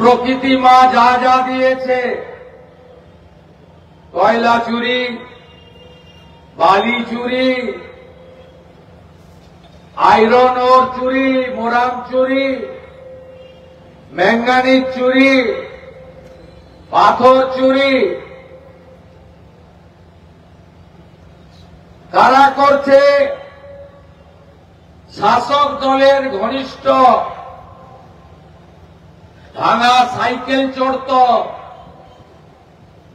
প্রকৃতি মা যা যা দিয়েছে, কয়লা চুরি, বালি চুরি, আয়রন ওর চুরি, মোরাম চুরি, ম্যাঙ্গানিজ চুরি, পাথর চুরি, কারা করছে? শাসক দলের ঘনিষ্ঠ। ভাঙা সাইকেল চড়ত,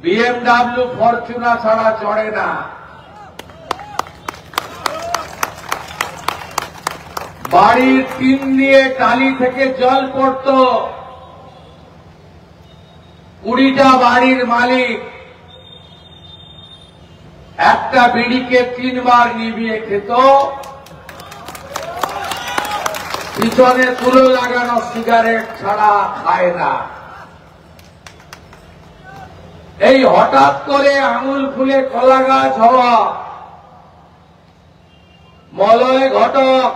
বিএমডাব্লিউ ফরচুনা ছাড়া চড়ে না। বাড়ির টিন নিয়ে টালি থেকে জল পড়ত। 20টা বাড়ির মালিক একটা বিড়িকে 3 বার নিভিয়ে খেত, পিছনে তুলো লাগানো সিগারেট ছাড়া খায় না। এই হঠাৎ করে আঙুল ফুলে কলা গাছ হওয়া মলয় ঘটক,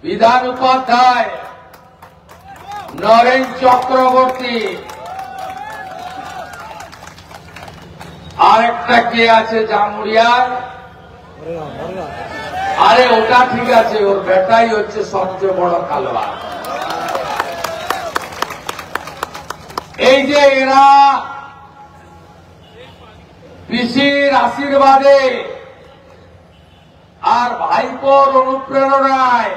বিধান উপাধ্যায়, নরেন চক্রবর্তী, আর একটা কে আছে জামুরিয়ার? আরে ওটা ঠিক আছে, ওর বেটাই হচ্ছে সবচেয়ে বড় কালওয়ার। এই যে এরা পিসির আশীর্বাদে আর ভাইপোর অনুপ্রেরণায়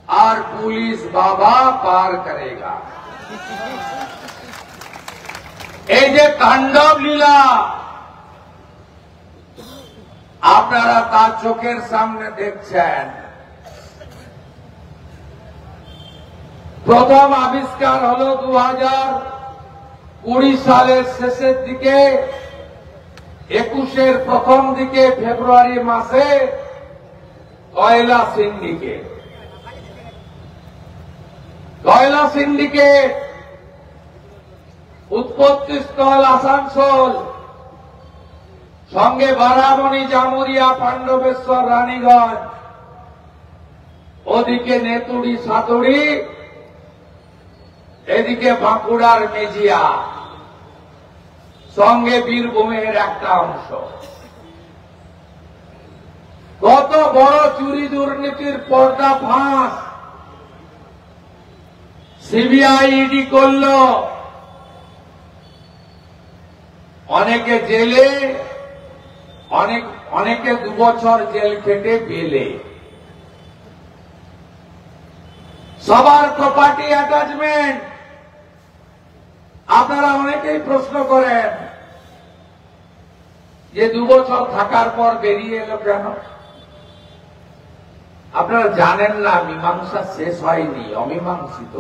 আর পুলিশ বাবা পার করেগা। এই যে তাণ্ডব লীলা আপনারা তার চোখের সামনে দেখছেন। প্রথম আবিষ্কার হল 2020 সালের শেষের দিকে, 21-এর প্রথম দিকে ফেব্রুয়ারি মাসে কয়লা সিন্ডিকেট। কয়লা সিন্ডিকেট উৎপত্তিস্থল আসানসোল, সঙ্গে বারামণি, জামুরিয়া, পাণ্ডবেশ্বর, রানীগঞ্জ, ওদিকে নেতুড়ি, সাতুড়ি, এদিকে বাঁকুড়ার মেজিয়া, সঙ্গে বীরভূমের একটা অংশ। কত বড় চুরি দুর্নীতির পর্দা ফাঁস সিবিআই ইডি করল। অনেকে জেলে, অনেকে 2 বছর জেল খেটে বেলে। সবার প্রপার্টি অ্যাটাচমেন্ট। আপনারা অনেকেই প্রশ্ন করেন যে 2 বছর থাকার পর বেরিয়ে এলো কেন? আপনারা জানেন না, মীমাংসা শেষ হয়নি, অমীমাংসিত।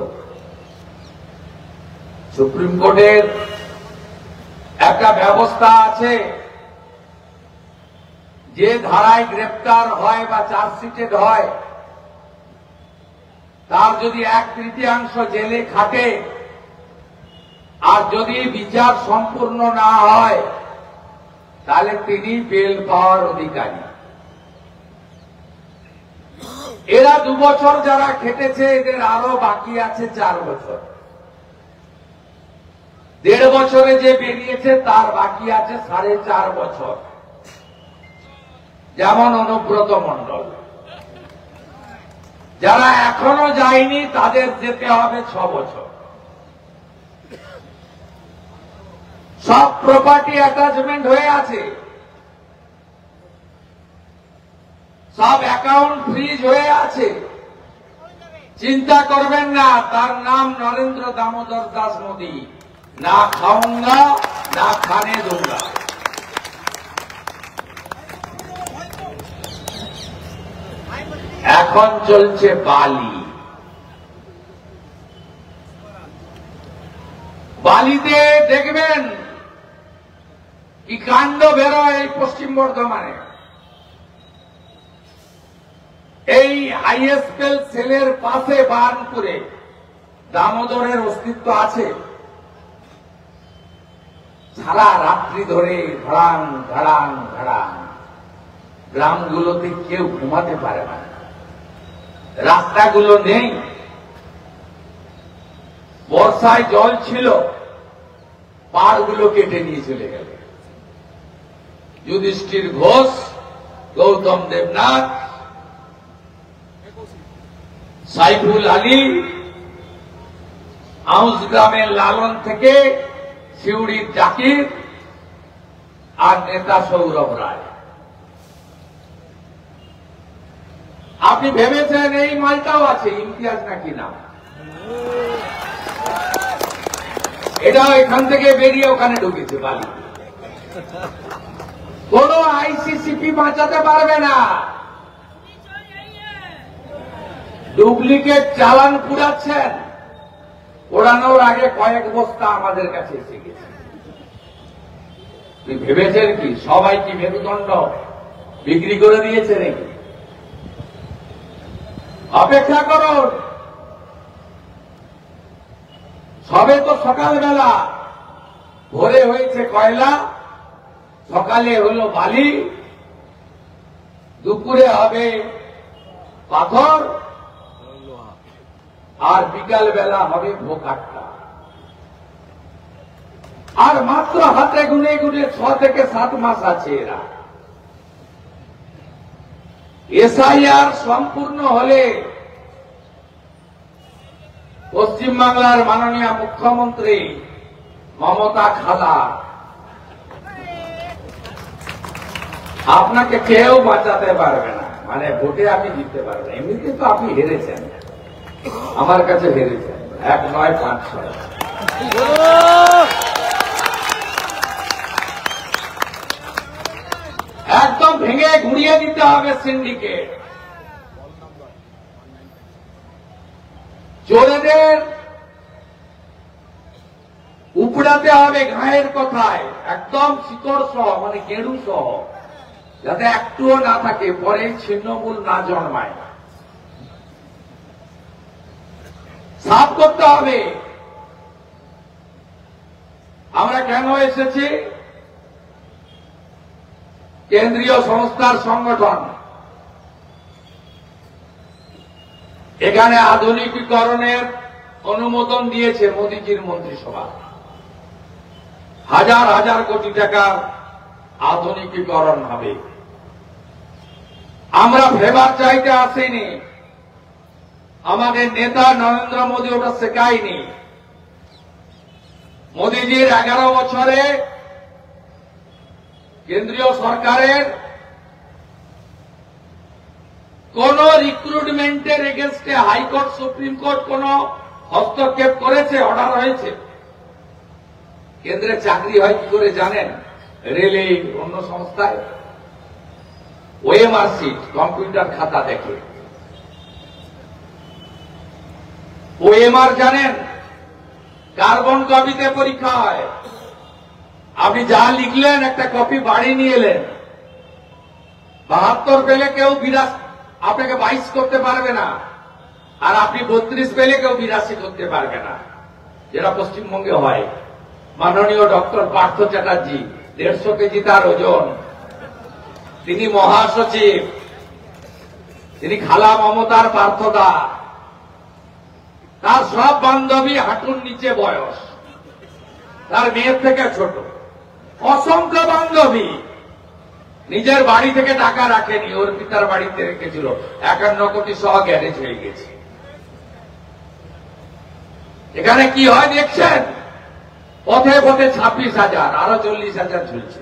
সুপ্রিম কোর্টের একটা ব্যবস্থা আছে, যে ধারায় গ্রেপ্তার হয় বা চার্জশিটেড হয় তার যদি 1/3 জেলে খাটে, আর যদি বিচার সম্পূর্ণ না হয় তাহলে তিনি বেল পাওয়ার অধিকারী। এরা 2 বছর যারা খেটেছে, এদের আরো বাকি আছে 4 বছর। 1.5 বছরে যে বেরিয়েছে তার বাকি আছে 4.5 বছর। যেমন অনুব্রত মণ্ডল, যারা এখনো যায়নি তাদের যেতে হবে 6 বছর। সব প্রপার্টি অ্যাটাচমেন্ট হয়ে আছে, সব অ্যাকাউন্ট ফ্রিজ হয়ে আছে। চিন্তা করবেন না, তার নাম নরেন্দ্র দামোদর দাস মোদী। না খাউঙ্গা না খানে दूंगा। এখন চলছে বালি। বালিতে দেখবেন কি কাণ্ড বেরোয় এই পশ্চিম বর্ধমানে। এই আইএসএল সেলের পাশে বার্নপুরে দামোদরের অস্তিত্ব আছে। সারা রাত্রি ধরে ঘড়াং ঘড়াং ঘড়াং, গ্রামগুলোতে কেউ ঘুমাতে পারে না, রাস্তাগুলো নেই। বর্ষায় জল ছিল, পাড়গুলো কেটে নিয়ে চলে গেল। যুধিষ্ঠির ঘোষ, গৌতম দেবনাথ, সাইফুল আলী, আউস গ্রামের লালন থেকে সিউড়ির জাকির আর নেতা সৌরভ রায়। আপনি ভেবেছেন এই মালটাও আছে, ইমতিয়াজ নাকি না? এটাও এখান থেকে বেরিয়ে ওখানে ঢুকেছে বালি। কোন আইসিসিপি বাঁচাতে পারবে না। ডুপ্লিকেট চালান পুরাচ্ছেন, ওড়ানোর আগে কয়েক বস্তা আমাদের কাছে এসে গেছে। ভেবেছেন কি সবাই কি মেরুদণ্ড বিক্রি করে দিয়েছে নাকি? অপেক্ষা করুন, সবে তো সকালবেলা, ভোরে হয়েছে কয়লা, সকালে হলো বালি, দুপুরে হবে পাথর, আর বিকাল বেলা হবে ভোকাট্টা। আর মাত্র হাতে গুনে গুনে 6 থেকে 7 মাস আছে এরা। এসআইআর সম্পূর্ণ হলে পশ্চিমবাংলার মাননীয় মুখ্যমন্ত্রী মমতা খালা, আপনাকে কেউ বাঁচাতে পারবে না। মানে ভোটে আপনি জিততে পারবেন, এমনিতে তো আপনি হেরেছেন, আমার কাছে হেরেছেন 1 নয় 5 6। একদম ভেঙে ঘুরিয়ে দিতে হবে সিন্ডিকেট। চোরেদের উপড়াতে হবে গায়ের কথায়, একদম শিকড় সহ, মানে গেরু সহ, যাতে একটুও না থাকে, পরে ছিন্নমূল না জন্মায়। সাফ করতে হবে। আমরা কেন এসেছি? কেন্দ্রীয় সংস্থার সংগঠন, এখানে আধুনিকীকরণের অনুমোদন দিয়েছে মোদীজির মন্ত্রিসভা। হাজার হাজার কোটি টাকার আধুনিকীকরণ হবে। আমরা ফেভার চাইতে আসিনি, আমাদের নেতা নরেন্দ্র মোদী ওটা শেখায়নি। মোদীজির 11 বছরে কেন্দ্রীয় সরকারের কোন রিক্রুটমেন্টের এগেনস্টে হাইকোর্ট সুপ্রিম কোর্ট কোন হস্তক্ষেপ করেছে? অর্ডার হয়েছে? কেন্দ্রে চাকরি হয় কি করে জানেন? রেলে, অন্য সংস্থায় ওএমআর সিট, কম্পিউটার খাতা দেখে। ওএমআর জানেন? কার্বন কপিতে পরীক্ষা হয়। আপনি যা লিখলেন একটা কপি বাড়ি নিয়ে এলেন, 72 পেলে কেউ 82, আপনাকে 22 করতে পারবে না। আর আপনি 32 পেলে কেউ 82 করতে পারবে না, যেটা পশ্চিমবঙ্গে হয়। মাননীয় ডক্টর পার্থ চ্যাটার্জি, 150 কেজি তার ওজন, তিনি মহাসচিব, তিনি খালা মমতার পার্থদা, তার সব বান্ধবী হাঁটুর নিচে বয়স, তার মেয়ের থেকে ছোট, অসংখ্য বান্ধবী। নিজের বাড়ি থেকে টাকা রাখেনি, ওর পিতার বাড়িতে রেখেছিল। 51 কোটি সহ গ্যারেজ হয়ে গেছে। এখানে কি হয় দেখছেন? পথে পথে 26,000, আরো 40,000 ঝুলছে।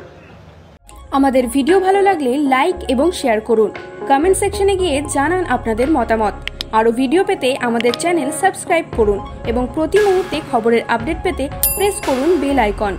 আমাদের ভিডিও ভালো লাগলে লাইক এবং শেয়ার করুন। কমেন্ট সেকশনে গিয়ে জানান আপনাদের মতামত। আরও ভিডিও পেতে আমাদের চ্যানেল সাবস্ক্রাইব করুন এবং প্রতি মুহূর্তে খবরের আপডেট পেতে প্রেস করুন বেল আইকন।